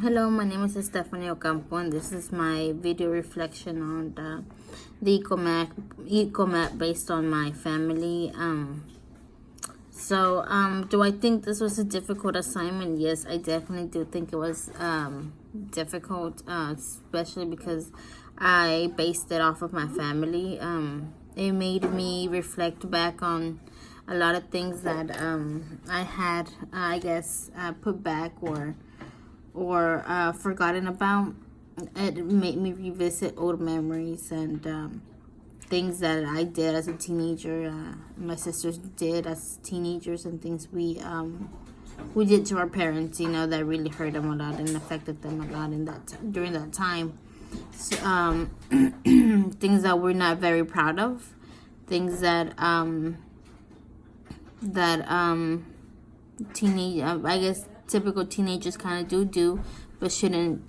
Hello, my name is Stephanie Ocampo, and this is my video reflection on the eco map based on my family. Do I think this was a difficult assignment? Yes, I definitely do think it was difficult, especially because I based it off of my family. It made me reflect back on a lot of things that I had, I guess, put back or forgotten about. It made me revisit old memories and things that I did as a teenager. My sisters did as teenagers, and things we did to our parents. That really hurt them a lot and affected them a lot during that time. So, things that we're not very proud of, things that teenage I guess typical teenagers kind of do, but shouldn't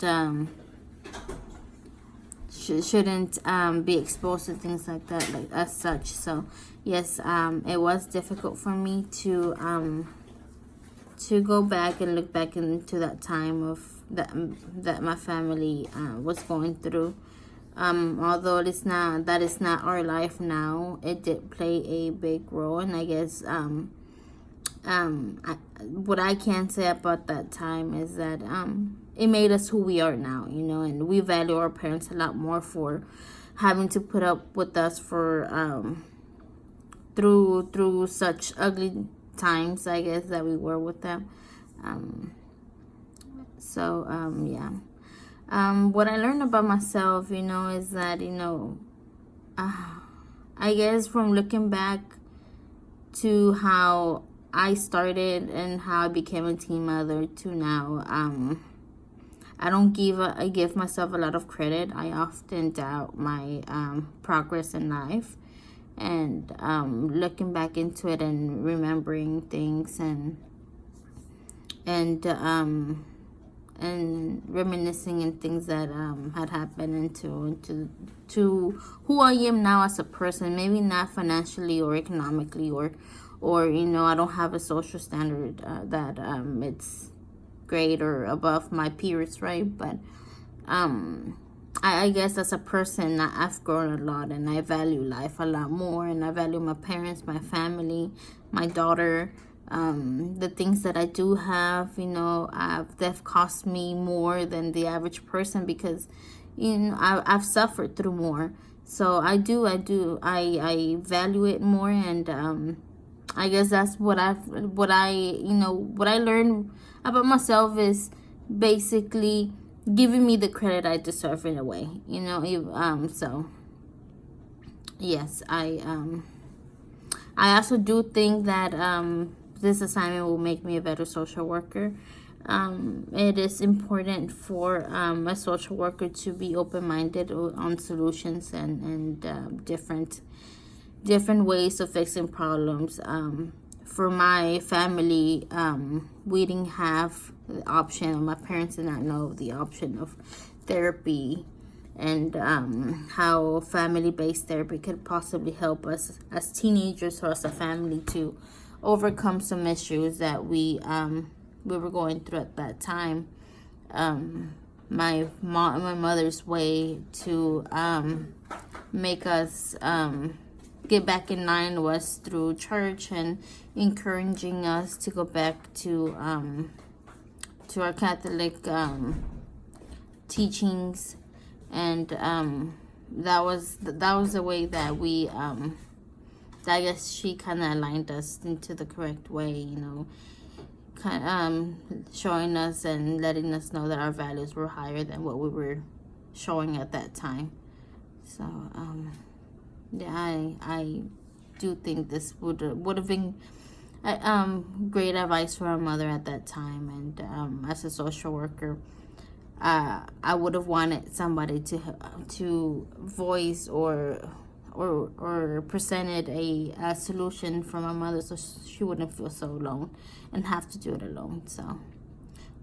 be exposed to things like that, like as such. So yes, it was difficult for me to go back and look back into that time of that my family was going through. Although that is not our life now, it did play a big role, and I guess what I can say about that time is that it made us who we are now, and we value our parents a lot more for having to put up with us for through such ugly times, I guess, that we were with them. Yeah. What I learned about myself, is that I guess from looking back to how I started and how I became a teen mother to now, I give myself a lot of credit. I often doubt my progress in life, and looking back into it and remembering things and reminiscing and things that had happened into who I am now as a person. Maybe not financially or economically or I don't have a social standard that it's great or above my peers, right? But I guess as a person, I've grown a lot, and I value life a lot more, and I value my parents, my family, my daughter. The things that I do have, they've cost me more than the average person, because I've suffered through more. So I value it more, and I guess that's what I learned about myself is basically giving me the credit I deserve in a way. So yes, I also do think that this assignment will make me a better social worker. It is important for a social worker to be open-minded on solutions and different ways of fixing problems. For my family, we didn't have the option, or my parents did not know the option of therapy, and how family-based therapy could possibly help us as teenagers or as a family to overcome some issues that we were going through at that time. My mother's way to make us get back in line was through church and encouraging us to go back to our Catholic teachings, and that was the way that we I guess she kind of aligned us into the correct way, showing us and letting us know that our values were higher than what we were showing at that time. So yeah, I do think this would have been great advice for our mother at that time, and as a social worker, I would have wanted somebody to voice or presented a solution for my mother, so she wouldn't feel so alone and have to do it alone. So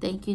thank you.